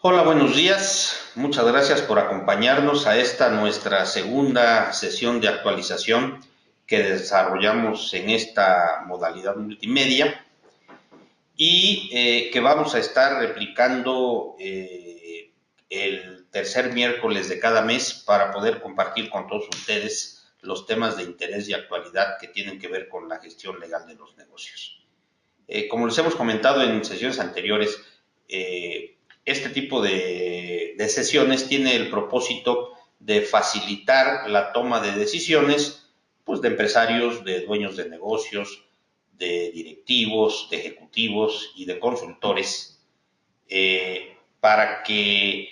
Hola, buenos días. Muchas gracias por acompañarnos a esta nuestra segunda sesión de actualización que desarrollamos en esta modalidad multimedia y que vamos a estar replicando el tercer miércoles de cada mes para poder compartir con todos ustedes los temas de interés y actualidad que tienen que ver con la gestión legal de los negocios. Como les hemos comentado en sesiones anteriores, este tipo de sesiones tiene el propósito de facilitar la toma de decisiones pues, de empresarios, de dueños de negocios, de directivos, de ejecutivos y de consultores, para que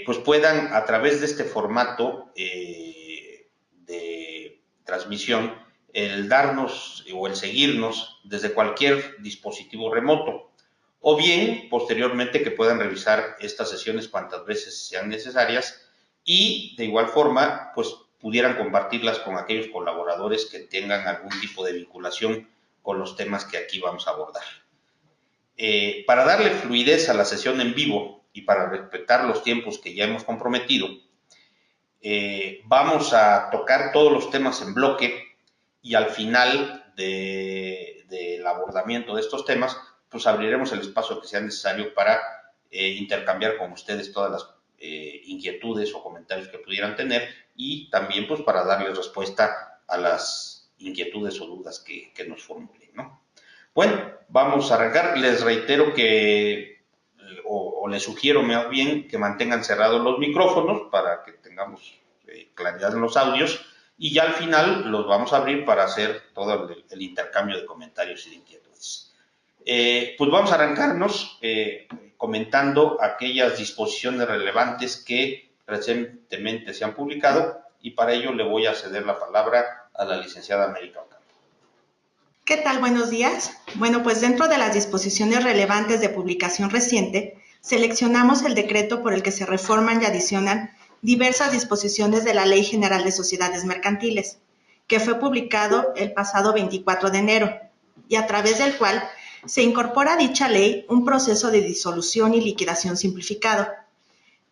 pues puedan a través de este formato de transmisión el darnos o el seguirnos desde cualquier dispositivo remoto, o bien posteriormente que puedan revisar estas sesiones cuantas veces sean necesarias y de igual forma pues pudieran compartirlas con aquellos colaboradores que tengan algún tipo de vinculación con los temas que aquí vamos a abordar. Para darle fluidez a la sesión en vivo y para respetar los tiempos que ya hemos comprometido, vamos a tocar todos los temas en bloque y al final del abordamiento de estos temas, pues abriremos el espacio que sea necesario para intercambiar con ustedes todas las inquietudes o comentarios que pudieran tener y también pues para darles respuesta a las inquietudes o dudas que nos formulen, ¿no? Bueno, vamos a arrancar. Les reitero que, o les sugiero más bien que mantengan cerrados los micrófonos para que tengamos claridad en los audios y ya al final los vamos a abrir para hacer todo el intercambio de comentarios y de inquietudes. Pues vamos a arrancarnos comentando aquellas disposiciones relevantes que recientemente se han publicado y para ello le voy a ceder la palabra a la licenciada América Ocampo. ¿Qué tal? Buenos días. Bueno, pues dentro de las disposiciones relevantes de publicación reciente, seleccionamos el decreto por el que se reforman y adicionan diversas disposiciones de la Ley General de Sociedades Mercantiles, que fue publicado el pasado 24 de enero, y a través del cual se incorpora a dicha ley un proceso de disolución y liquidación simplificado.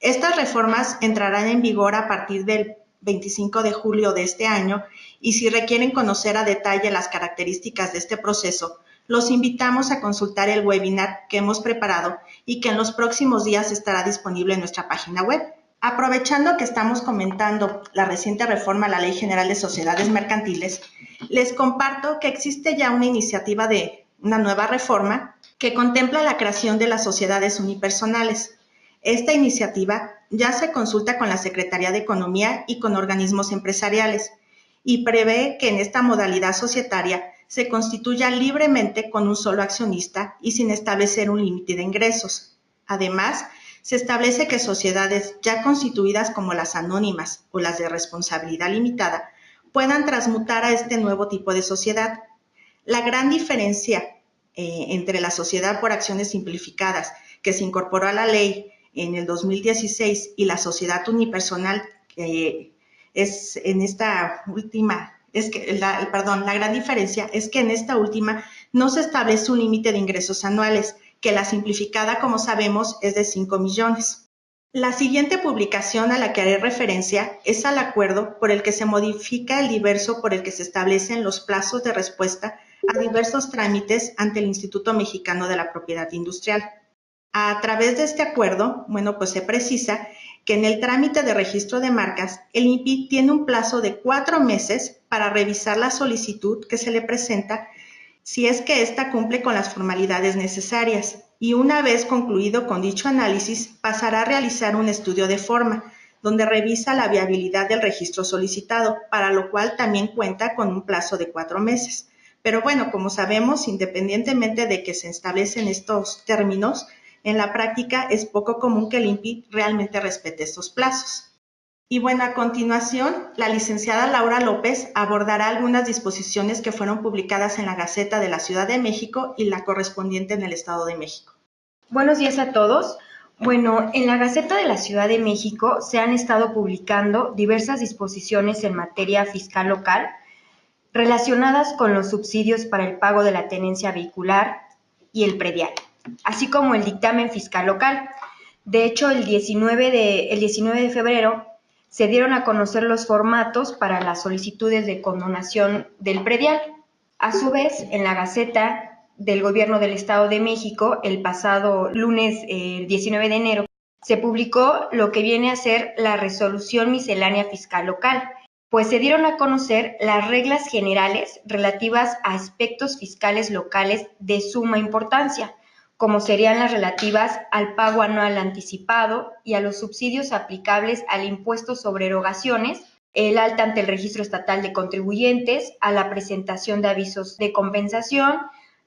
Estas reformas entrarán en vigor a partir del 25 de julio de este año y si requieren conocer a detalle las características de este proceso, los invitamos a consultar el webinar que hemos preparado y que en los próximos días estará disponible en nuestra página web. Aprovechando que estamos comentando la reciente reforma a la Ley General de Sociedades Mercantiles, les comparto que existe ya una iniciativa de una nueva reforma que contempla la creación de las sociedades unipersonales. Esta iniciativa ya se consulta con la Secretaría de Economía y con organismos empresariales y prevé que en esta modalidad societaria se constituya libremente con un solo accionista y sin establecer un límite de ingresos. Además, se establece que sociedades ya constituidas como las anónimas o las de responsabilidad limitada puedan transmutar a este nuevo tipo de sociedad. La gran diferencia entre la sociedad por acciones simplificadas que se incorporó a la ley en el 2016 y la sociedad unipersonal es en esta última, la gran diferencia es que en esta última no se establece un límite de ingresos anuales, que la simplificada, como sabemos, es de 5 millones. La siguiente publicación a la que haré referencia es al acuerdo por el que se modifica el diverso por el que se establecen los plazos de respuesta a diversos trámites ante el Instituto Mexicano de la Propiedad Industrial. A través de este acuerdo, bueno, pues se precisa que en el trámite de registro de marcas, el INPI tiene un plazo de 4 meses para revisar la solicitud que se le presenta si es que ésta cumple con las formalidades necesarias y una vez concluido con dicho análisis pasará a realizar un estudio de forma donde revisa la viabilidad del registro solicitado, para lo cual también cuenta con un plazo de 4 meses. Pero bueno, como sabemos, independientemente de que se establecen estos términos, en la práctica es poco común que el INPI realmente respete estos plazos. Y bueno, a continuación, la licenciada Laura López abordará algunas disposiciones que fueron publicadas en la Gaceta de la Ciudad de México y la correspondiente en el Estado de México. Buenos días a todos. Bueno, en la Gaceta de la Ciudad de México se han estado publicando diversas disposiciones en materia fiscal local relacionadas con los subsidios para el pago de la tenencia vehicular y el predial, así como el dictamen fiscal local. De hecho, el 19 de febrero se dieron a conocer los formatos para las solicitudes de condonación del predial. A su vez, en la Gaceta del Gobierno del Estado de México, el pasado lunes 19 de enero, se publicó lo que viene a ser la Resolución Miscelánea Fiscal Local, pues se dieron a conocer las reglas generales relativas a aspectos fiscales locales de suma importancia, como serían las relativas al pago anual anticipado y a los subsidios aplicables al impuesto sobre erogaciones, el alta ante el Registro Estatal de Contribuyentes, a la presentación de avisos de compensación,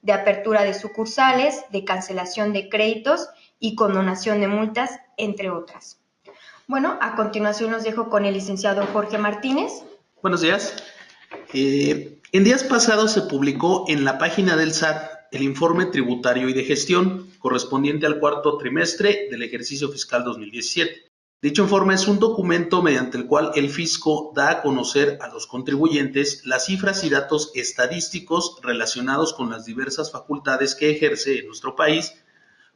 de apertura de sucursales, de cancelación de créditos y condonación de multas, entre otras. Bueno, a continuación los dejo con el licenciado Jorge Martínez. Buenos días. En días pasados se publicó en la página del SAT el informe tributario y de gestión correspondiente al cuarto trimestre del ejercicio fiscal 2017. Dicho informe es un documento mediante el cual el fisco da a conocer a los contribuyentes las cifras y datos estadísticos relacionados con las diversas facultades que ejerce en nuestro país,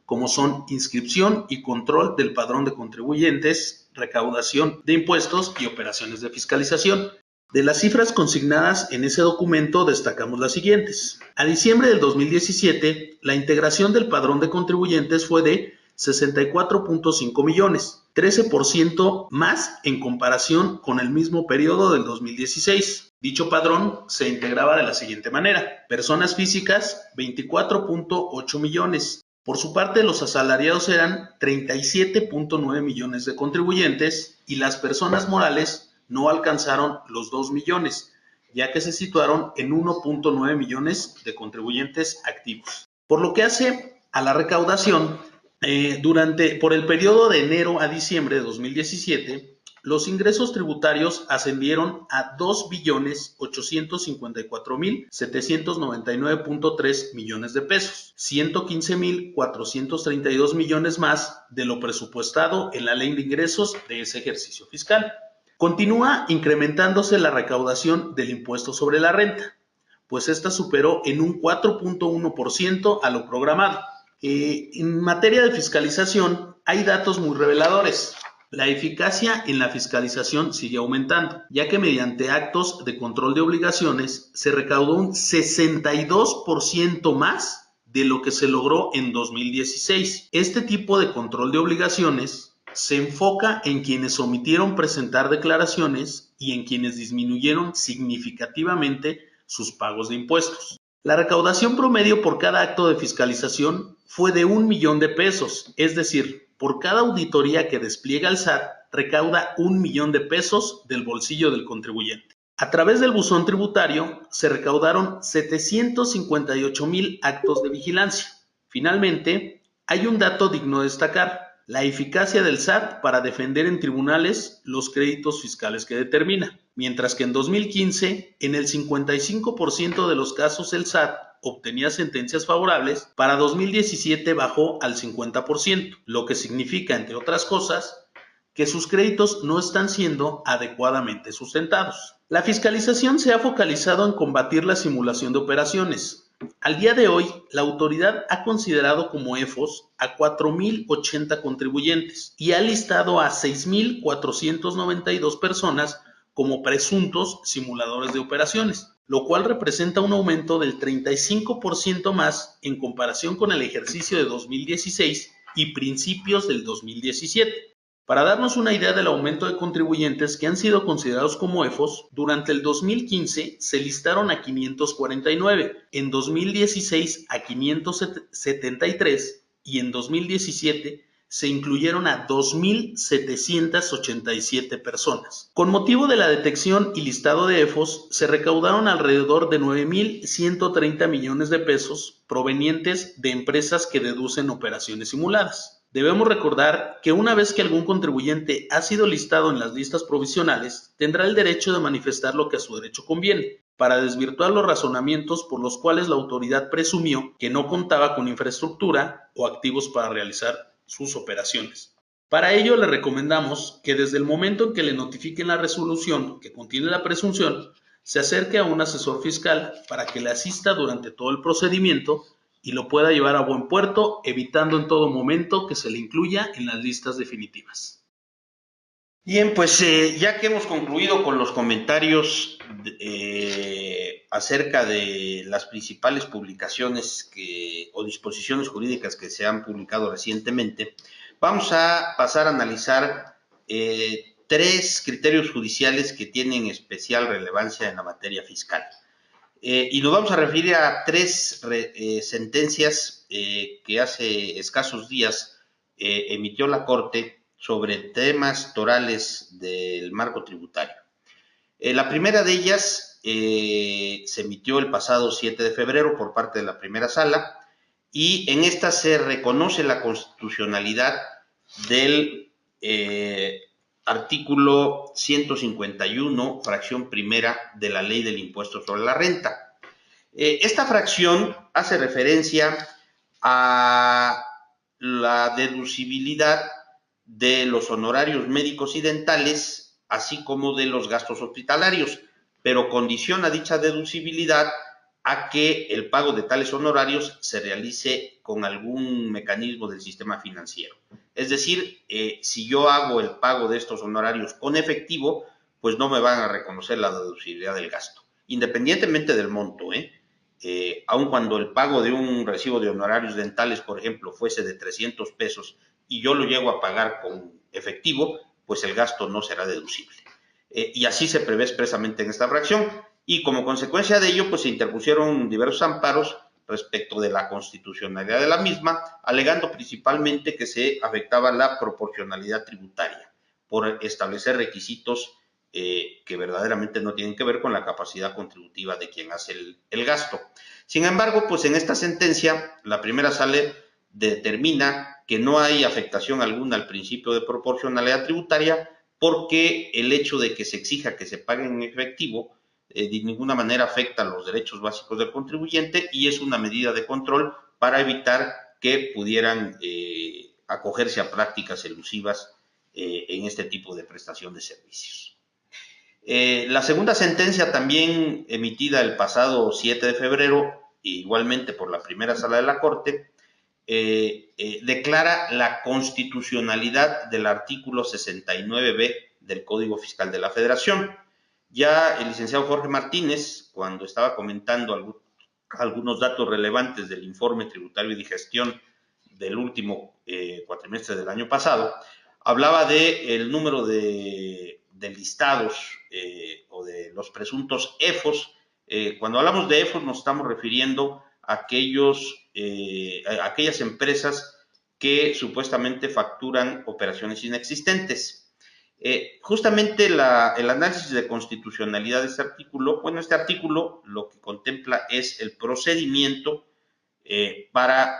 como son inscripción y control del padrón de contribuyentes, recaudación de impuestos y operaciones de fiscalización. De las cifras consignadas en ese documento destacamos las siguientes. A diciembre del 2017, la integración del padrón de contribuyentes fue de 64.5 millones, 13% más en comparación con el mismo periodo del 2016. Dicho padrón se integraba de la siguiente manera. Personas físicas, 24.8 millones. Por su parte, los asalariados eran 37.9 millones de contribuyentes y las personas morales no alcanzaron los 2 millones, ya que se situaron en 1.9 millones de contribuyentes activos. Por lo que hace a la recaudación, por el periodo de enero a diciembre de 2017, los ingresos tributarios ascendieron a 2.854.799.3 millones de pesos, 115.432 millones más de lo presupuestado en la ley de ingresos de ese ejercicio fiscal. Continúa incrementándose la recaudación del impuesto sobre la renta, pues esta superó en un 4.1% a lo programado. En materia de fiscalización, hay datos muy reveladores. La eficacia en la fiscalización sigue aumentando, ya que mediante actos de control de obligaciones se recaudó un 62% más de lo que se logró en 2016. Este tipo de control de obligaciones se enfoca en quienes omitieron presentar declaraciones y en quienes disminuyeron significativamente sus pagos de impuestos. La recaudación promedio por cada acto de fiscalización fue de 1 millón de pesos, es decir, por cada auditoría que despliega el SAT, recauda 1 millón de pesos del bolsillo del contribuyente. A través del buzón tributario se recaudaron 758,000 actos de vigilancia. Finalmente, hay un dato digno de destacar: la eficacia del SAT para defender en tribunales los créditos fiscales que determina. Mientras que en 2015, en el 55% de los casos el SAT obtenía sentencias favorables, para 2017 bajó al 50%, lo que significa, entre otras cosas, que sus créditos no están siendo adecuadamente sustentados. La fiscalización se ha focalizado en combatir la simulación de operaciones. Al día de hoy, la autoridad ha considerado como EFOS a 4.080 contribuyentes y ha listado a 6.492 personas como presuntos simuladores de operaciones, lo cual representa un aumento del 35% más en comparación con el ejercicio de 2016 y principios del 2017. Para darnos una idea del aumento de contribuyentes que han sido considerados como EFOS, durante el 2015 se listaron a 549, en 2016 a 573 y en 2017 se incluyeron a 2.787 personas. Con motivo de la detección y listado de EFOS, se recaudaron alrededor de 9.130 millones de pesos provenientes de empresas que deducen operaciones simuladas. Debemos recordar que una vez que algún contribuyente ha sido listado en las listas provisionales, tendrá el derecho de manifestar lo que a su derecho conviene, para desvirtuar los razonamientos por los cuales la autoridad presumió que no contaba con infraestructura o activos para realizar sus operaciones. Para ello le recomendamos que desde el momento en que le notifiquen la resolución que contiene la presunción, se acerque a un asesor fiscal para que le asista durante todo el procedimiento y lo pueda llevar a buen puerto, evitando en todo momento que se le incluya en las listas definitivas. Bien, pues ya que hemos concluido con los comentarios acerca de las principales publicaciones o disposiciones jurídicas que se han publicado recientemente, vamos a pasar a analizar 3 criterios judiciales que tienen especial relevancia en la materia fiscal. Y nos vamos a referir a 3 sentencias que hace escasos días emitió la Corte sobre temas torales del marco tributario. La primera de ellas se emitió el pasado 7 de febrero por parte de la primera sala, y en esta se reconoce la constitucionalidad del artículo 151, fracción primera de la Ley del Impuesto sobre la Renta. Esta fracción hace referencia a la deducibilidad de los honorarios médicos y dentales, así como de los gastos hospitalarios, pero condiciona dicha deducibilidad a que el pago de tales honorarios se realice con algún mecanismo del sistema financiero. Es decir, si yo hago el pago de estos honorarios con efectivo, pues no me van a reconocer la deducibilidad del gasto, independientemente del monto, aun cuando el pago de un recibo de honorarios dentales, por ejemplo, fuese de 300 pesos y yo lo llego a pagar con efectivo, pues el gasto no será deducible. Y así se prevé expresamente en esta fracción, y como consecuencia de ello, pues se interpusieron diversos amparos respecto de la constitucionalidad de la misma, alegando principalmente que se afectaba la proporcionalidad tributaria por establecer requisitos que verdaderamente no tienen que ver con la capacidad contributiva de quien hace el gasto. Sin embargo, pues en esta sentencia, la primera sala determina que no hay afectación alguna al principio de proporcionalidad tributaria, porque el hecho de que se exija que se pague en efectivo de ninguna manera afecta los derechos básicos del contribuyente, y es una medida de control para evitar que pudieran acogerse a prácticas elusivas en este tipo de prestación de servicios. La segunda sentencia, también emitida el pasado 7 de febrero, igualmente por la primera sala de la Corte, declara la constitucionalidad del artículo 69b del Código Fiscal de la Federación. Ya el licenciado Jorge Martínez, cuando estaba comentando algunos datos relevantes del informe tributario y de gestión del último cuatrimestre del año pasado, hablaba del número de listados o de los presuntos EFOS. Cuando hablamos de EFOS nos estamos refiriendo a aquellas empresas que supuestamente facturan operaciones inexistentes. Justamente el análisis de constitucionalidad de este artículo, este artículo lo que contempla es el procedimiento para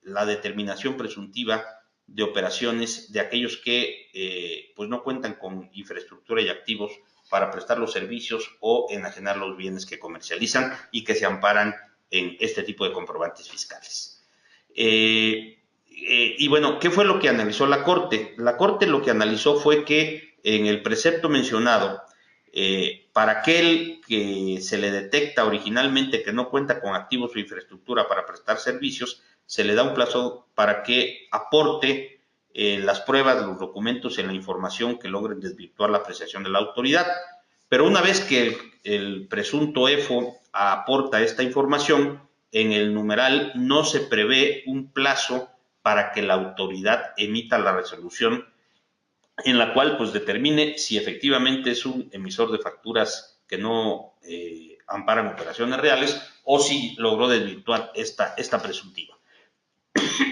la determinación presuntiva de operaciones de aquellos que pues no cuentan con infraestructura y activos para prestar los servicios o enajenar los bienes que comercializan y que se amparan en este tipo de comprobantes fiscales. Y bueno, ¿qué fue lo que analizó la Corte? La Corte lo que analizó fue que en el precepto mencionado, para aquel que se le detecta originalmente que no cuenta con activos o infraestructura para prestar servicios, se le da un plazo para que aporte las pruebas, los documentos en la información que logren desvirtuar la apreciación de la autoridad. Pero una vez que el presunto EFO aporta esta información, en el numeral no se prevé un plazo para que la autoridad emita la resolución en la cual pues determine si efectivamente es un emisor de facturas que no amparan operaciones reales o si logró desvirtuar esta presuntiva.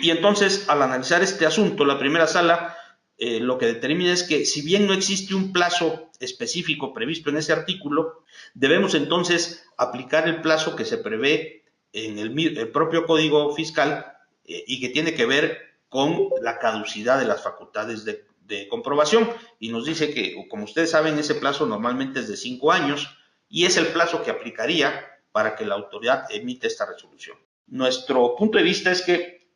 Y entonces, al analizar este asunto, la primera sala lo que determina es que si bien no existe un plazo específico previsto en ese artículo, debemos entonces aplicar el plazo que se prevé en el propio Código Fiscal y que tiene que ver con la caducidad de las facultades de comprobación. Y nos dice que, como ustedes saben, ese plazo normalmente es de 5 años y es el plazo que aplicaría para que la autoridad emita esta resolución. Nuestro punto de vista es que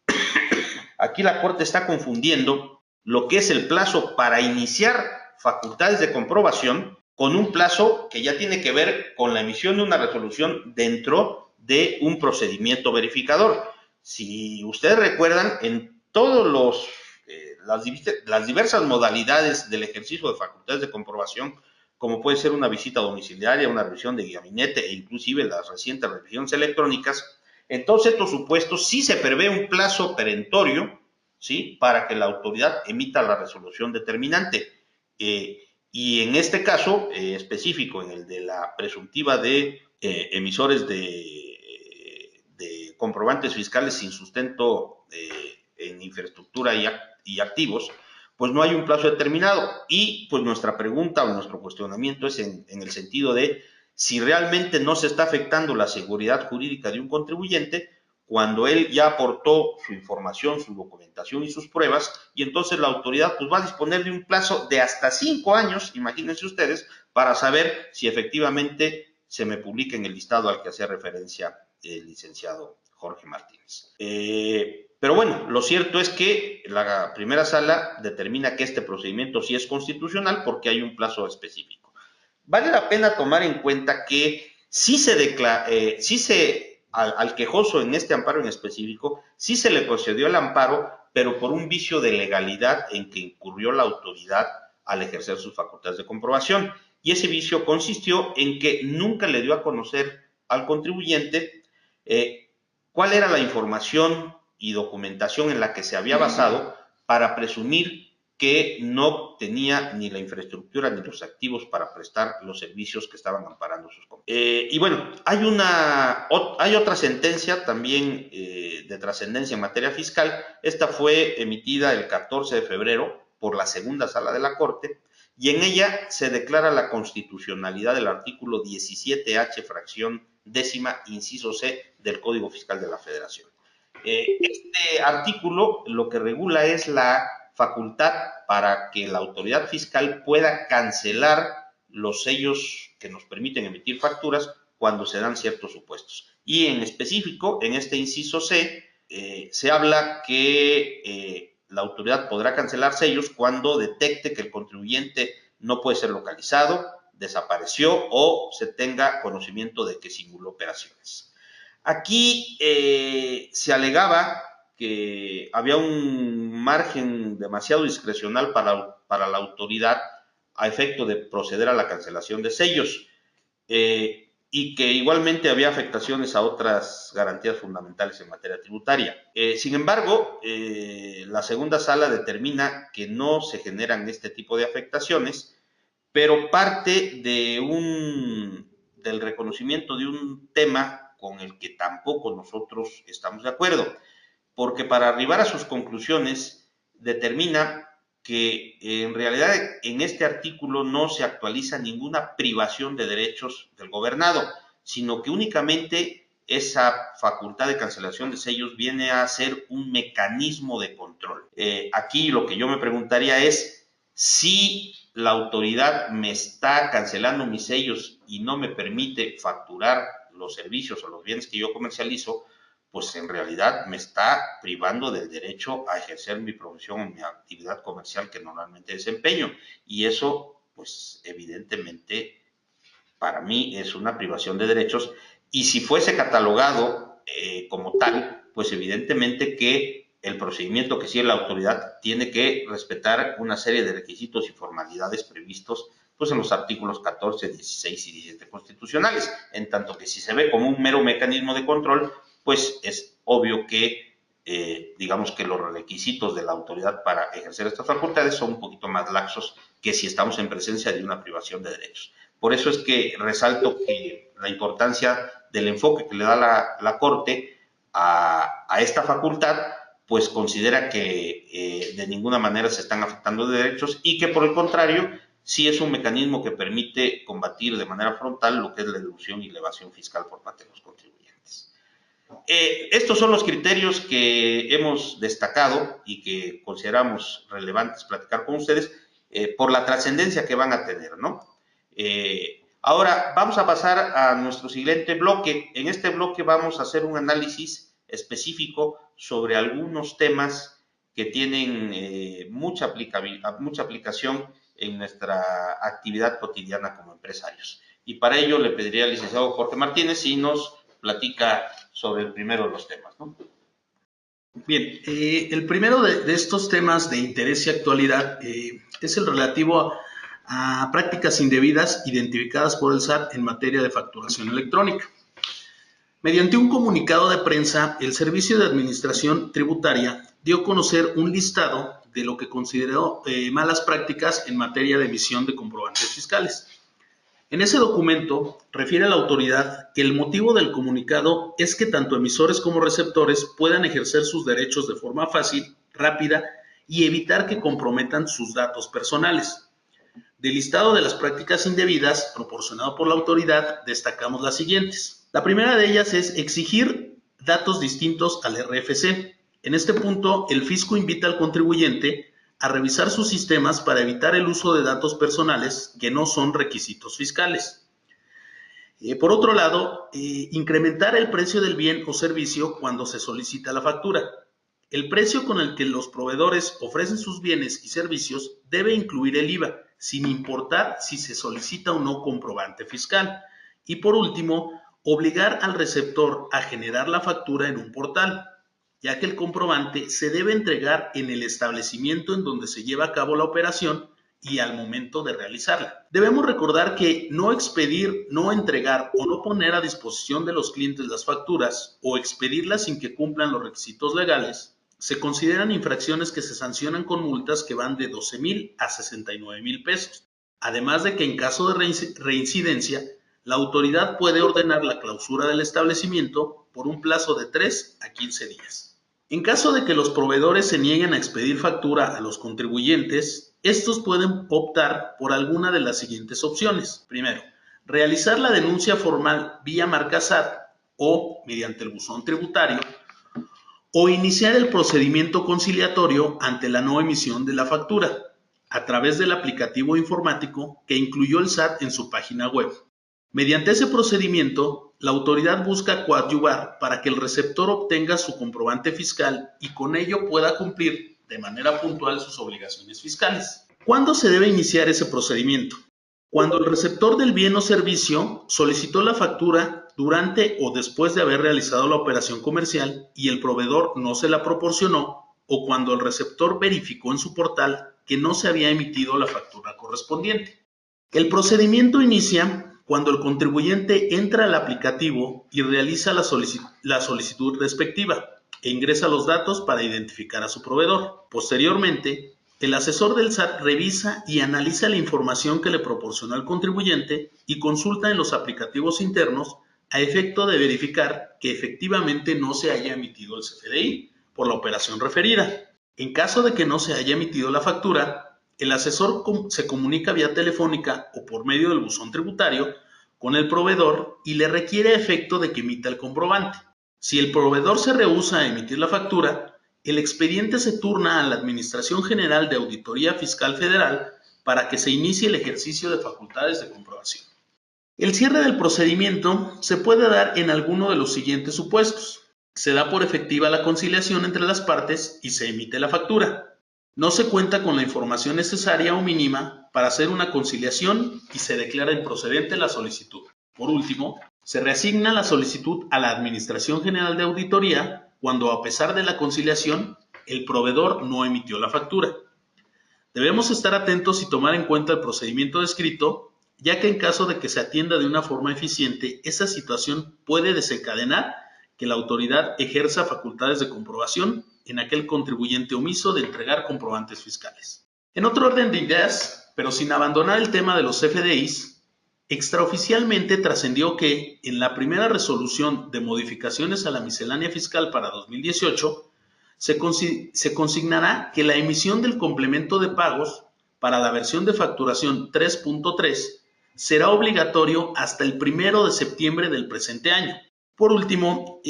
aquí la Corte está confundiendo lo que es el plazo para iniciar facultades de comprobación con un plazo que ya tiene que ver con la emisión de una resolución dentro de un procedimiento verificador. Si ustedes recuerdan, en todos las diversas modalidades del ejercicio de facultades de comprobación, como puede ser una visita domiciliaria, una revisión de gabinete e inclusive las recientes revisiones electrónicas, en todos estos supuestos sí se prevé un plazo perentorio, ¿sí?, para que la autoridad emita la resolución determinante. Y en este caso específico, en el de la presuntiva de emisores de comprobantes fiscales sin sustento en infraestructura y activos, pues no hay un plazo determinado. Y pues nuestra pregunta o nuestro cuestionamiento es en el sentido de si realmente no se está afectando la seguridad jurídica de un contribuyente cuando él ya aportó su información, su documentación y sus pruebas, y entonces la autoridad pues va a disponer de un plazo de hasta 5 años, imagínense ustedes, para saber si efectivamente se me publica en el listado al que hacía referencia el licenciado Jorge Martínez. Pero bueno, lo cierto es que la primera sala determina que este procedimiento sí es constitucional porque hay un plazo específico. Vale la pena tomar en cuenta que al quejoso en este amparo en específico, sí se le concedió el amparo, pero por un vicio de legalidad en que incurrió la autoridad al ejercer sus facultades de comprobación. Y ese vicio consistió en que nunca le dio a conocer al contribuyente cuál era la información y documentación en la que se había basado para presumir que no tenía ni la infraestructura ni los activos para prestar los servicios que estaban amparando sus compañeros. Y bueno, hay otra sentencia también de trascendencia en materia fiscal. Esta fue emitida el 14 de febrero por la segunda sala de la Corte, y en ella se declara la constitucionalidad del artículo 17H, fracción décima, inciso C, del Código Fiscal de la Federación. Este artículo lo que regula es la facultad para que la autoridad fiscal pueda cancelar los sellos que nos permiten emitir facturas cuando se dan ciertos supuestos. Y en específico, en este inciso C, se habla que la autoridad podrá cancelar sellos cuando detecte que el contribuyente no puede ser localizado, desapareció o se tenga conocimiento de que simuló operaciones. Aquí se alegaba que había un margen demasiado discrecional para la autoridad a efecto de proceder a la cancelación de sellos y que igualmente había afectaciones a otras garantías fundamentales en materia tributaria. Sin embargo, la segunda sala determina que no se generan este tipo de afectaciones, pero parte del reconocimiento de un tema con el que tampoco nosotros estamos de acuerdo, porque para arribar a sus conclusiones determina que en realidad en este artículo no se actualiza ninguna privación de derechos del gobernado, sino que únicamente esa facultad de cancelación de sellos viene a ser un mecanismo de control. Aquí lo que yo me preguntaría es si la autoridad me está cancelando mis sellos y no me permite facturar los servicios o los bienes que yo comercializo, pues en realidad me está privando del derecho a ejercer mi profesión o mi actividad comercial que normalmente desempeño. Y eso, pues evidentemente, para mí es una privación de derechos. Y si fuese catalogado como tal, pues evidentemente que el procedimiento que sigue la autoridad tiene que respetar una serie de requisitos y formalidades previstos pues en los artículos 14, 16 y 17 constitucionales, en tanto que si se ve como un mero mecanismo de control, pues es obvio que, digamos que los requisitos de la autoridad para ejercer estas facultades son un poquito más laxos que si estamos en presencia de una privación de derechos. Por eso es que resalto que la importancia del enfoque que le da la Corte a esta facultad, pues considera que de ninguna manera se están afectando derechos y que por el contrario, sí es un mecanismo que permite combatir de manera frontal lo que es la elusión y la evasión fiscal por parte de los contribuyentes. Estos son los criterios que hemos destacado y que consideramos relevantes platicar con ustedes por la trascendencia que van a tener, ¿no? Ahora vamos a pasar a nuestro siguiente bloque. En este bloque vamos a hacer un análisis específico sobre algunos temas que tienen mucha aplicación en nuestra actividad cotidiana como empresarios. Y para ello le pediría al licenciado Jorge Martínez si nos platica sobre el primero de los temas, ¿no? Bien, el primero de estos temas de interés y actualidad es el relativo a prácticas indebidas identificadas por el SAT en materia de facturación electrónica. Mediante un comunicado de prensa, el Servicio de Administración Tributaria dio a conocer un listado de lo que consideró malas prácticas en materia de emisión de comprobantes fiscales. En ese documento refiere la autoridad que el motivo del comunicado es que tanto emisores como receptores puedan ejercer sus derechos de forma fácil, rápida y evitar que comprometan sus datos personales. Del listado de las prácticas indebidas proporcionado por la autoridad destacamos las siguientes. La primera de ellas es exigir datos distintos al RFC. En este punto, el fisco invita al contribuyente a revisar sus sistemas para evitar el uso de datos personales que no son requisitos fiscales. Por otro lado, incrementar el precio del bien o servicio cuando se solicita la factura. El precio con el que los proveedores ofrecen sus bienes y servicios debe incluir el IVA, sin importar si se solicita o no comprobante fiscal. Y por último, obligar al receptor a generar la factura en un portal, ya que el comprobante se debe entregar en el establecimiento en donde se lleva a cabo la operación y al momento de realizarla. Debemos recordar que no expedir, no entregar o no poner a disposición de los clientes las facturas o expedirlas sin que cumplan los requisitos legales se consideran infracciones que se sancionan con multas que van de 12,000 a 69,000 pesos. Además de que en caso de reincidencia, la autoridad puede ordenar la clausura del establecimiento por un plazo de 3 a 15 días. En caso de que los proveedores se nieguen a expedir factura a los contribuyentes, estos pueden optar por alguna de las siguientes opciones. Primero, realizar la denuncia formal vía marca SAT o mediante el buzón tributario, o iniciar el procedimiento conciliatorio ante la no emisión de la factura a través del aplicativo informático que incluyó el SAT en su página web. Mediante ese procedimiento, la autoridad busca coadyuvar para que el receptor obtenga su comprobante fiscal y con ello pueda cumplir de manera puntual sus obligaciones fiscales. ¿Cuándo se debe iniciar ese procedimiento? Cuando el receptor del bien o servicio solicitó la factura durante o después de haber realizado la operación comercial y el proveedor no se la proporcionó, o cuando el receptor verificó en su portal que no se había emitido la factura correspondiente. El procedimiento inicia cuando el contribuyente entra al aplicativo y realiza la solicitud respectiva e ingresa los datos para identificar a su proveedor. Posteriormente, el asesor del SAT revisa y analiza la información que le proporcionó el contribuyente y consulta en los aplicativos internos a efecto de verificar que efectivamente no se haya emitido el CFDI por la operación referida. En caso de que no se haya emitido la factura, el asesor se comunica vía telefónica o por medio del buzón tributario con el proveedor y le requiere a efecto de que emita el comprobante. Si el proveedor se rehúsa a emitir la factura, el expediente se turna a la Administración General de Auditoría Fiscal Federal para que se inicie el ejercicio de facultades de comprobación. El cierre del procedimiento se puede dar en alguno de los siguientes supuestos. Se da por efectiva la conciliación entre las partes y se emite la factura. No se cuenta con la información necesaria o mínima para hacer una conciliación y se declara improcedente la solicitud. Por último, se reasigna la solicitud a la Administración General de Auditoría cuando, a pesar de la conciliación, el proveedor no emitió la factura. Debemos estar atentos y tomar en cuenta el procedimiento descrito, ya que en caso de que se atienda de una forma eficiente, esa situación puede desencadenar que la autoridad ejerza facultades de comprobación en aquel contribuyente omiso de entregar comprobantes fiscales. En otro orden de ideas, pero sin abandonar el tema de los CFDIs, extraoficialmente trascendió que en la primera resolución de modificaciones a la miscelánea fiscal para 2018 se consignará que la emisión del complemento de pagos para la versión de facturación 3.3 será obligatorio hasta el 1 de septiembre del presente año. Por último,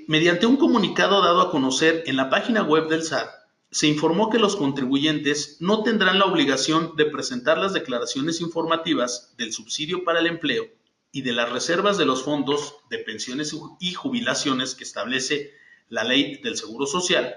mediante un comunicado dado a conocer en la página web del SAT, se informó que los contribuyentes no tendrán la obligación de presentar las declaraciones informativas del subsidio para el empleo y de las reservas de los fondos de pensiones y jubilaciones que establece la Ley del Seguro Social,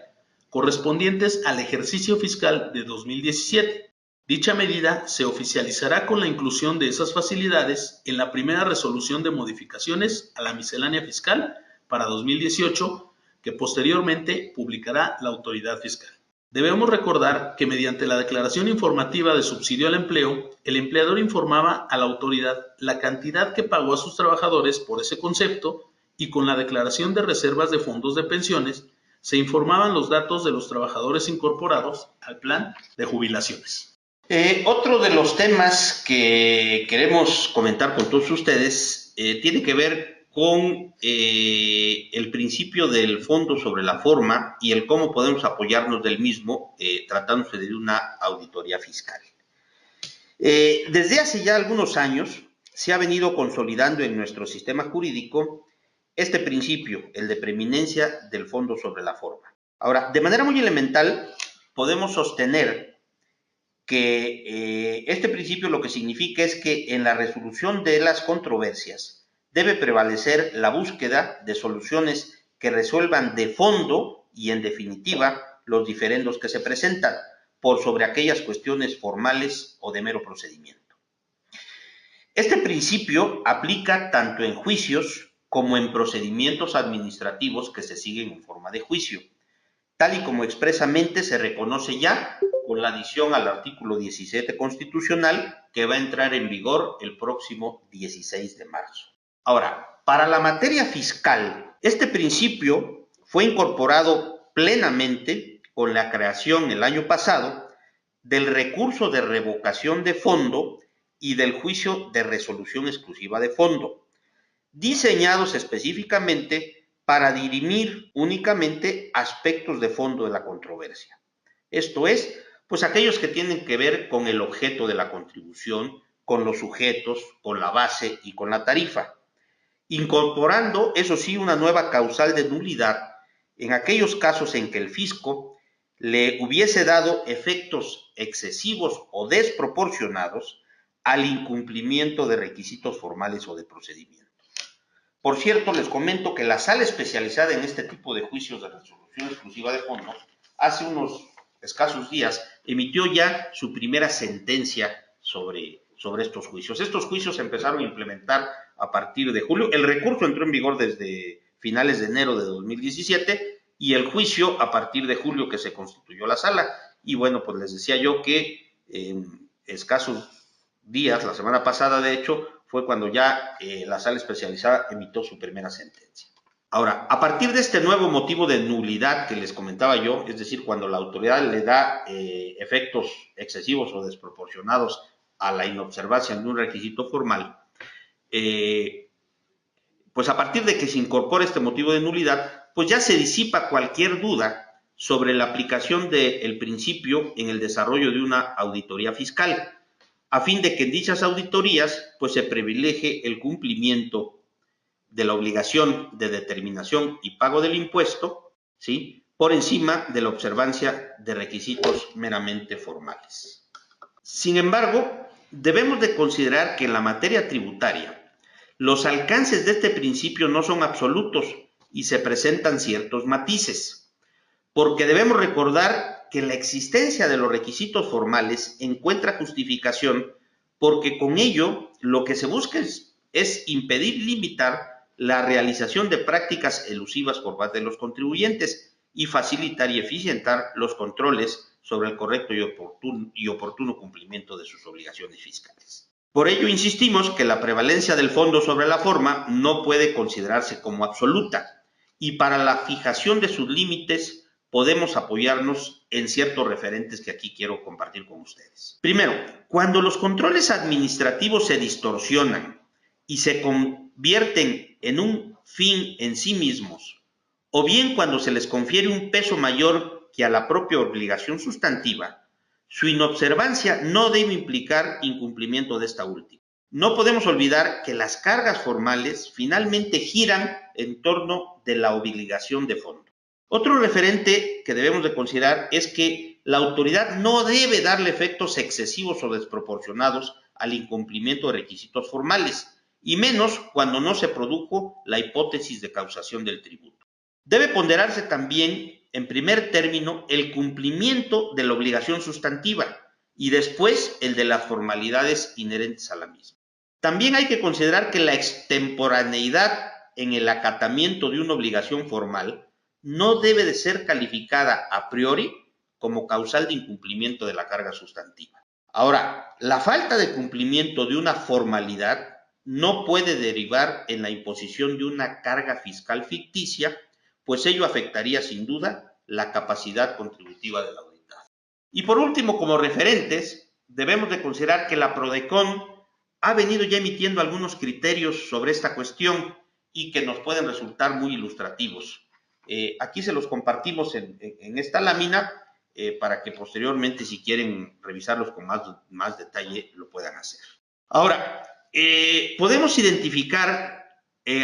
correspondientes al ejercicio fiscal de 2017. Dicha medida se oficializará con la inclusión de esas facilidades en la primera resolución de modificaciones a la miscelánea fiscal para 2018, que posteriormente publicará la autoridad fiscal. Debemos recordar que mediante la declaración informativa de subsidio al empleo, el empleador informaba a la autoridad la cantidad que pagó a sus trabajadores por ese concepto y con la declaración de reservas de fondos de pensiones se informaban los datos de los trabajadores incorporados al plan de jubilaciones. Otro de los temas que queremos comentar con todos ustedes tiene que ver con el principio del fondo sobre la forma y el cómo podemos apoyarnos del mismo tratándose de una auditoría fiscal. Desde hace ya algunos años se ha venido consolidando en nuestro sistema jurídico este principio, el de preeminencia del fondo sobre la forma. Ahora, de manera muy elemental, podemos sostener que este principio lo que significa es que en la resolución de las controversias debe prevalecer la búsqueda de soluciones que resuelvan de fondo y, en definitiva, los diferendos que se presentan por sobre aquellas cuestiones formales o de mero procedimiento. Este principio aplica tanto en juicios como en procedimientos administrativos que se siguen en forma de juicio, tal y como expresamente se reconoce ya con la adición al artículo 17 constitucional que va a entrar en vigor el próximo 16 de marzo. Ahora, para la materia fiscal, este principio fue incorporado plenamente con la creación el año pasado del recurso de revocación de fondo y del juicio de resolución exclusiva de fondo, diseñados específicamente para dirimir únicamente aspectos de fondo de la controversia. Esto es, pues aquellos que tienen que ver con el objeto de la contribución, con los sujetos, con la base y con la tarifa, incorporando, eso sí, una nueva causal de nulidad en aquellos casos en que el fisco le hubiese dado efectos excesivos o desproporcionados al incumplimiento de requisitos formales o de procedimiento. Por cierto, les comento que la sala especializada en este tipo de juicios de resolución exclusiva de fondo, hace unos escasos días, emitió ya su primera sentencia sobre estos juicios. Estos juicios se empezaron a implementar a partir de julio. El recurso entró en vigor desde finales de enero de 2017 y el juicio a partir de julio que se constituyó la sala. Y bueno, pues les decía yo que en escasos días, la semana pasada de hecho, fue cuando ya la sala especializada emitió su primera sentencia. Ahora, a partir de este nuevo motivo de nulidad que les comentaba yo, es decir, cuando la autoridad le da efectos excesivos o desproporcionados a la inobservancia de un requisito formal, pues a partir de que se incorpora este motivo de nulidad, pues ya se disipa cualquier duda sobre la aplicación del principio en el desarrollo de una auditoría fiscal, a fin de que en dichas auditorías pues se privilegie el cumplimiento de la obligación de determinación y pago del impuesto, ¿sí?, por encima de la observancia de requisitos meramente formales. Sin embargo, debemos de considerar que en la materia tributaria, los alcances de este principio no son absolutos y se presentan ciertos matices, porque debemos recordar que la existencia de los requisitos formales encuentra justificación porque con ello lo que se busca es impedir y limitar la realización de prácticas elusivas por parte de los contribuyentes y facilitar y eficientar los controles sobre el correcto y oportuno cumplimiento de sus obligaciones fiscales. Por ello insistimos que la prevalencia del fondo sobre la forma no puede considerarse como absoluta y para la fijación de sus límites podemos apoyarnos en ciertos referentes que aquí quiero compartir con ustedes. Primero, cuando los controles administrativos se distorsionan y se convierten en un fin en sí mismos, o bien cuando se les confiere un peso mayor que a la propia obligación sustantiva, su inobservancia no debe implicar incumplimiento de esta última. No podemos olvidar que las cargas formales finalmente giran en torno de la obligación de fondo. Otro referente que debemos de considerar es que la autoridad no debe darle efectos excesivos o desproporcionados al incumplimiento de requisitos formales, y menos cuando no se produjo la hipótesis de causación del tributo. Debe ponderarse también, en primer término, el cumplimiento de la obligación sustantiva, y después el de las formalidades inherentes a la misma. También hay que considerar que la extemporaneidad en el acatamiento de una obligación formal no debe de ser calificada a priori como causal de incumplimiento de la carga sustantiva. Ahora, la falta de cumplimiento de una formalidad no puede derivar en la imposición de una carga fiscal ficticia, pues ello afectaría sin duda la capacidad contributiva del auditado. Y por último, como referentes, debemos de considerar que la PRODECON ha venido ya emitiendo algunos criterios sobre esta cuestión y que nos pueden resultar muy ilustrativos. Aquí se los compartimos en esta lámina para que posteriormente, si quieren revisarlos con más detalle, lo puedan hacer. Ahora, podemos identificar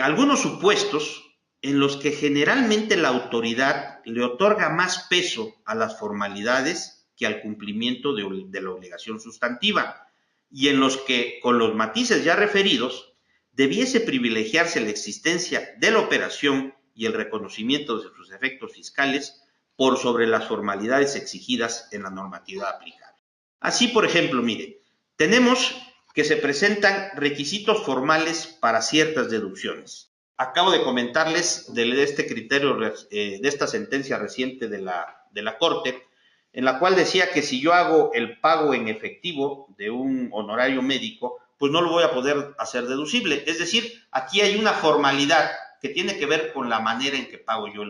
algunos supuestos en los que generalmente la autoridad le otorga más peso a las formalidades que al cumplimiento de la obligación sustantiva, y en los que, con los matices ya referidos, debiese privilegiarse la existencia de la operación y el reconocimiento de sus efectos fiscales por sobre las formalidades exigidas en la normatividad aplicable. Así, por ejemplo, mire, tenemos que se presentan requisitos formales para ciertas deducciones. Acabo de comentarles de este criterio, de esta sentencia reciente de la Corte, en la cual decía que si yo hago el pago en efectivo de un honorario médico, pues no lo voy a poder hacer deducible. Es decir, aquí hay una formalidad que tiene que ver con la manera en que pago yo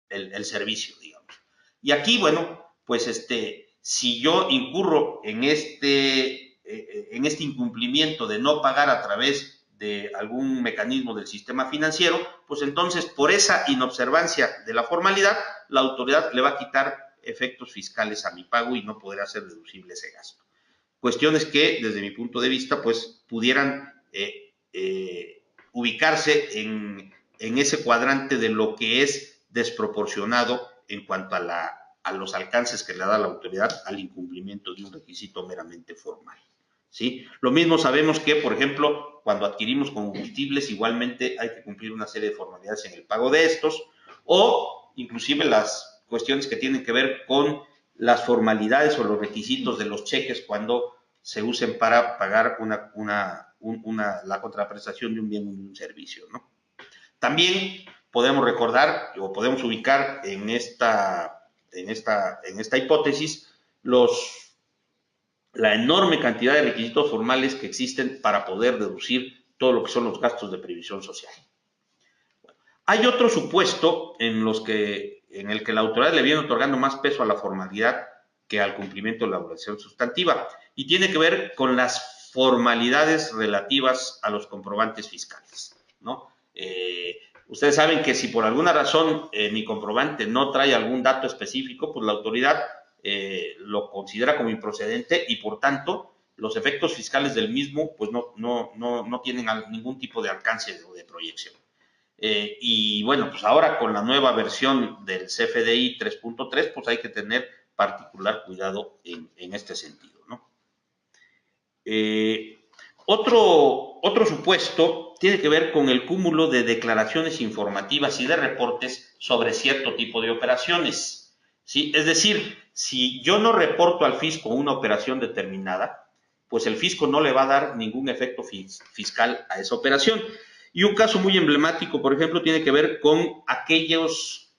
el servicio, digamos. Y aquí, bueno, pues si yo incurro en este incumplimiento de no pagar a través de algún mecanismo del sistema financiero, pues entonces por esa inobservancia de la formalidad, la autoridad le va a quitar efectos fiscales a mi pago y no podrá hacer deducible ese gasto. Cuestiones que, desde mi punto de vista, pues pudieran ubicarse en ese cuadrante de lo que es desproporcionado en cuanto a los alcances que le da la autoridad al incumplimiento de un requisito meramente formal. ¿Sí? Lo mismo sabemos que, por ejemplo, cuando adquirimos combustibles, igualmente hay que cumplir una serie de formalidades en el pago de estos, o inclusive las cuestiones que tienen que ver con las formalidades o los requisitos de los cheques cuando se usen para pagar la contraprestación de un bien o de un servicio, ¿no? También podemos recordar o podemos ubicar en esta hipótesis la enorme cantidad de requisitos formales que existen para poder deducir todo lo que son los gastos de previsión social. Bueno, hay otro supuesto en el que la autoridad le viene otorgando más peso a la formalidad que al cumplimiento de la obligación sustantiva, y tiene que ver con las formalidades relativas a los comprobantes fiscales, ¿no? Ustedes saben que si por alguna razón mi comprobante no trae algún dato específico, pues la autoridad lo considera como improcedente y por tanto los efectos fiscales del mismo pues no tienen ningún tipo de alcance o de proyección. Y bueno, pues ahora con la nueva versión del CFDI 3.3, pues hay que tener particular cuidado en este sentido, ¿no? Otro supuesto tiene que ver con el cúmulo de declaraciones informativas y de reportes sobre cierto tipo de operaciones, ¿sí? Es decir, si yo no reporto al fisco una operación determinada, pues el fisco no le va a dar ningún efecto fiscal a esa operación. Y un caso muy emblemático, por ejemplo, tiene que ver con aquellos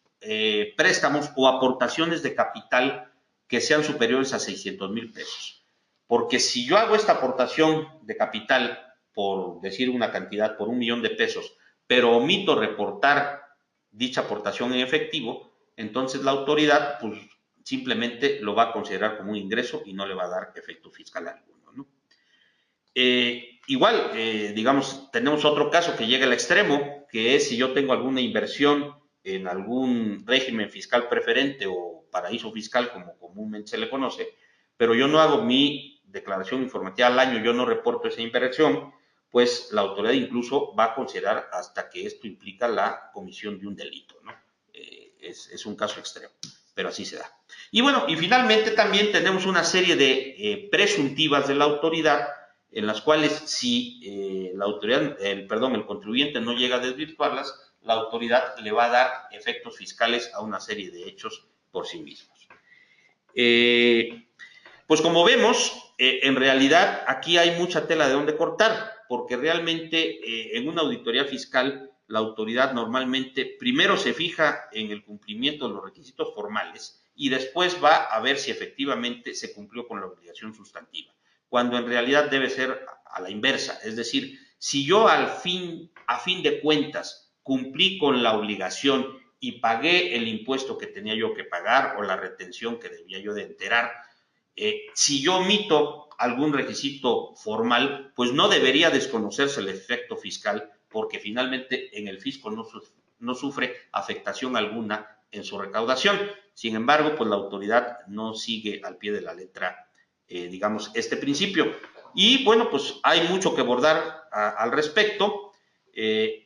préstamos o aportaciones de capital que sean superiores a 600,000 pesos. Porque si yo hago esta aportación de capital, por decir una cantidad, por 1,000,000 de pesos, pero omito reportar dicha aportación en efectivo, entonces la autoridad pues simplemente lo va a considerar como un ingreso y no le va a dar efecto fiscal alguno, ¿no? Igual, digamos, tenemos otro caso que llega al extremo, que es si yo tengo alguna inversión en algún régimen fiscal preferente o paraíso fiscal, como comúnmente se le conoce, pero yo no hago mi declaración informativa al año, yo no reporto esa inversión, pues la autoridad incluso va a considerar hasta que esto implica la comisión de un delito, ¿no? Es un caso extremo, pero así se da. Y bueno, y finalmente también tenemos una serie de presuntivas de la autoridad, en las cuales si el contribuyente no llega a desvirtuarlas, la autoridad le va a dar efectos fiscales a una serie de hechos por sí mismos. Pues como vemos, en realidad aquí hay mucha tela de donde cortar, porque realmente en una auditoría fiscal la autoridad normalmente primero se fija en el cumplimiento de los requisitos formales y después va a ver si efectivamente se cumplió con la obligación sustantiva, cuando en realidad debe ser a la inversa, es decir, si yo a fin de cuentas cumplí con la obligación y pagué el impuesto que tenía yo que pagar o la retención que debía yo de enterar, si yo omito algún requisito formal, pues no debería desconocerse el efecto fiscal, porque finalmente en el fisco no sufre afectación alguna en su recaudación. Sin embargo, pues la autoridad no sigue al pie de la letra, digamos, este principio. Y bueno, pues hay mucho que abordar al respecto,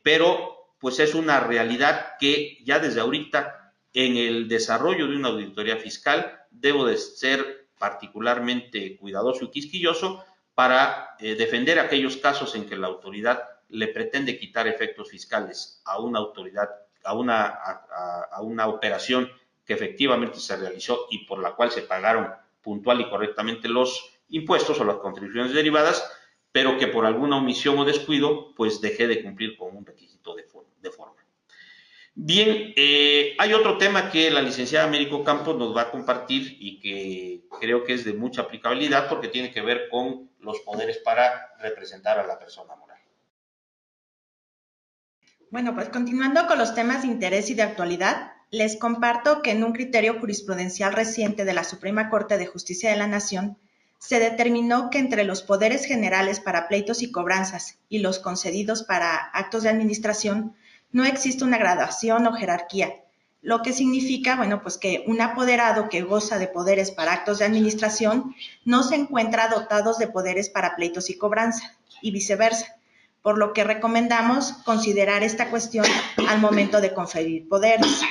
pero pues es una realidad que ya desde ahorita en el desarrollo de una auditoría fiscal debo de ser particularmente cuidadoso y quisquilloso para defender aquellos casos en que la autoridad le pretende quitar efectos fiscales a una autoridad, a una operación que efectivamente se realizó y por la cual se pagaron puntual y correctamente los impuestos o las contribuciones derivadas, pero que por alguna omisión o descuido, pues dejé de cumplir con un requisito de forma. Bien, hay otro tema que la licenciada Américo Campos nos va a compartir y que creo que es de mucha aplicabilidad porque tiene que ver con los poderes para representar a la persona moral. Bueno, pues continuando con los temas de interés y de actualidad, les comparto que en un criterio jurisprudencial reciente de la Suprema Corte de Justicia de la Nación, se determinó que entre los poderes generales para pleitos y cobranzas y los concedidos para actos de administración no existe una gradación o jerarquía, lo que significa, bueno, pues que un apoderado que goza de poderes para actos de administración no se encuentra dotado de poderes para pleitos y cobranza, y viceversa, por lo que recomendamos considerar esta cuestión al momento de conferir poderes.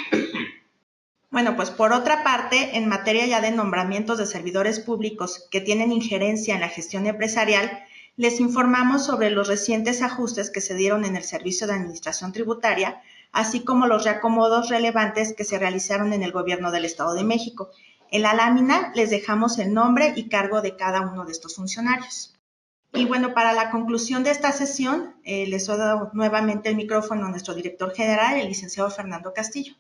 Bueno, pues por otra parte, en materia ya de nombramientos de servidores públicos que tienen injerencia en la gestión empresarial, les informamos sobre los recientes ajustes que se dieron en el Servicio de Administración Tributaria, así como los reacomodos relevantes que se realizaron en el Gobierno del Estado de México. En la lámina les dejamos el nombre y cargo de cada uno de estos funcionarios. Y bueno, para la conclusión de esta sesión, les doy nuevamente el micrófono a nuestro director general, el licenciado Fernando Castillo.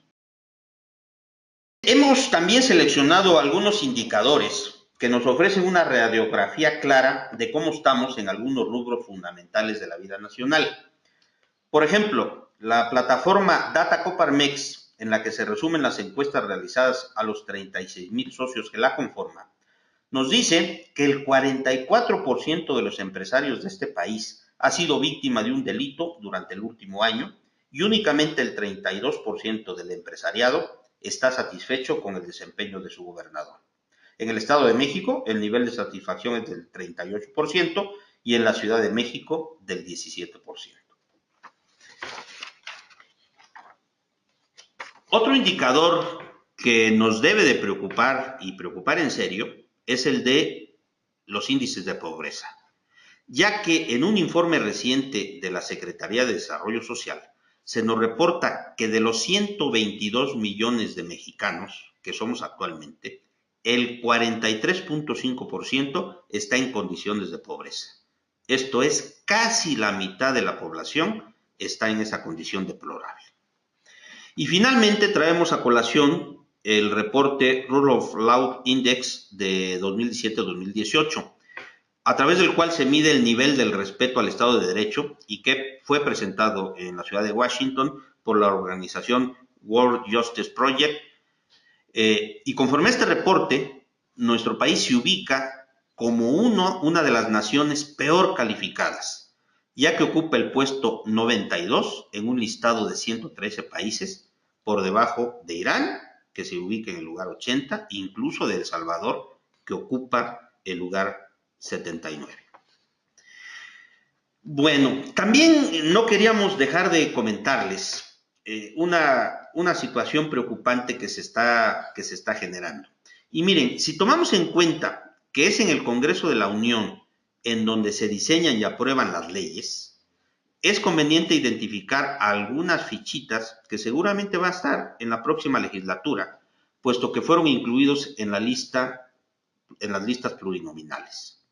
Hemos también seleccionado algunos indicadores que nos ofrecen una radiografía clara de cómo estamos en algunos rubros fundamentales de la vida nacional. Por ejemplo, la plataforma Data Coparmex, en la que se resumen las encuestas realizadas a los 36,000 socios que la conforman, nos dice que el 44% de los empresarios de este país ha sido víctima de un delito durante el último año y únicamente el 32% del empresariado está satisfecho con el desempeño de su gobernador. En el Estado de México, el nivel de satisfacción es del 38% y en la Ciudad de México del 17%. Otro indicador que nos debe de preocupar y preocupar en serio es el de los índices de pobreza, ya que en un informe reciente de la Secretaría de Desarrollo Social se nos reporta que de los 122 millones de mexicanos que somos actualmente, el 43.5% está en condiciones de pobreza. Esto es, casi la mitad de la población está en esa condición deplorable. Y finalmente traemos a colación el reporte Rule of Law Index de 2017-2018, a través del cual se mide el nivel del respeto al Estado de Derecho y que fue presentado en la ciudad de Washington por la organización World Justice Project. Y conforme a este reporte, nuestro país se ubica como una de las naciones peor calificadas, ya que ocupa el puesto 92 en un listado de 113 países, por debajo de Irán, que se ubica en el lugar 80, incluso de El Salvador, que ocupa el lugar 79. Bueno, también no queríamos dejar de comentarles una situación preocupante que se está generando. Y miren, si tomamos en cuenta que es en el Congreso de la Unión en donde se diseñan y aprueban las leyes, es conveniente identificar algunas fichitas que seguramente va a estar en la próxima legislatura, puesto que fueron incluidos en la lista listas plurinominales.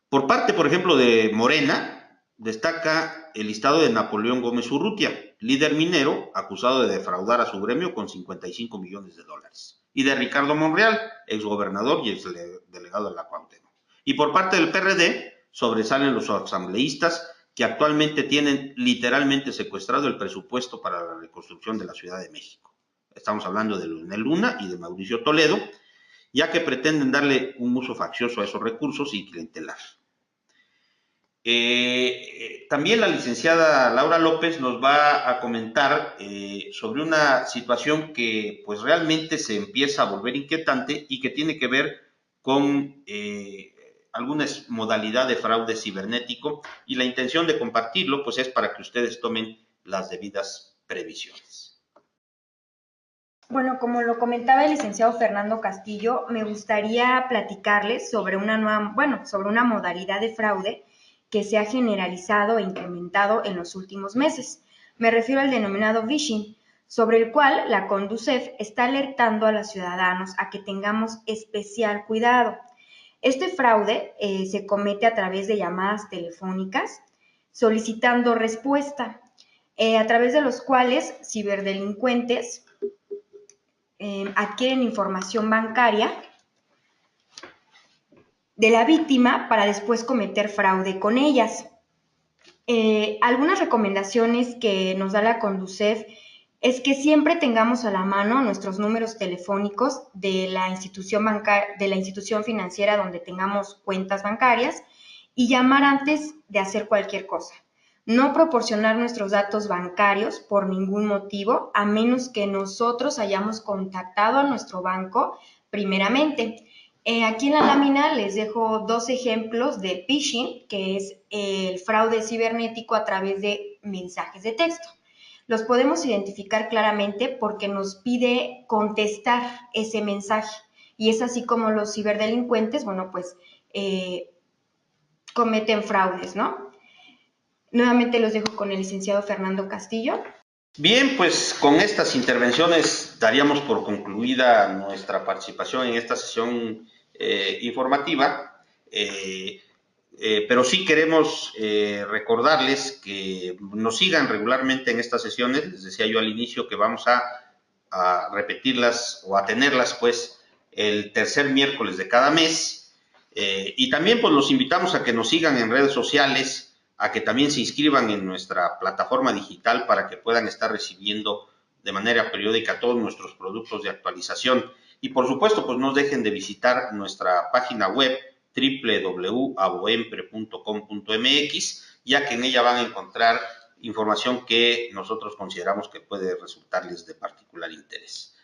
Por parte, por ejemplo, de Morena, destaca el listado de Napoleón Gómez Urrutia, líder minero acusado de defraudar a su gremio con 55 millones de dólares. Y de Ricardo Monreal, exgobernador y exdelegado de la Cuauhtémoc. Y por parte del PRD, sobresalen los asambleístas que actualmente tienen literalmente secuestrado el presupuesto para la reconstrucción de la Ciudad de México. Estamos hablando de Leonel Luna y de Mauricio Toledo, ya que pretenden darle un uso faccioso a esos recursos y clientelar. También la licenciada Laura López nos va a comentar sobre una situación que pues realmente se empieza a volver inquietante y que tiene que ver con alguna modalidad de fraude cibernético, y la intención de compartirlo pues es para que ustedes tomen las debidas previsiones. Bueno, como lo comentaba el licenciado Fernando Castillo, me gustaría platicarles sobre una modalidad de fraude que se ha generalizado e incrementado en los últimos meses. Me refiero al denominado phishing, sobre el cual la Conducef está alertando a los ciudadanos a que tengamos especial cuidado. Este fraude se comete a través de llamadas telefónicas solicitando respuesta, a través de los cuales ciberdelincuentes adquieren información bancaria de la víctima para después cometer fraude con ellas. Algunas recomendaciones que nos da la Conducef es que siempre tengamos a la mano nuestros números telefónicos de la institución financiera donde tengamos cuentas bancarias y llamar antes de hacer cualquier cosa. No proporcionar nuestros datos bancarios por ningún motivo, a menos que nosotros hayamos contactado a nuestro banco primeramente. Aquí en la lámina les dejo 2 ejemplos de phishing, que es el fraude cibernético a través de mensajes de texto. Los podemos identificar claramente porque nos pide contestar ese mensaje, y es así como los ciberdelincuentes, cometen fraudes, ¿no? Nuevamente los dejo con el licenciado Fernando Castillo. Bien, pues con estas intervenciones daríamos por concluida nuestra participación en esta sesión informativa, pero sí queremos recordarles que nos sigan regularmente en estas sesiones. Les decía yo al inicio que vamos a repetirlas o a tenerlas pues el tercer miércoles de cada mes, y también pues los invitamos a que nos sigan en redes sociales, a que también se inscriban en nuestra plataforma digital para que puedan estar recibiendo de manera periódica todos nuestros productos de actualización. Y por supuesto, pues no dejen de visitar nuestra página web www.aboempre.com.mx, ya que en ella van a encontrar información que nosotros consideramos que puede resultarles de particular interés.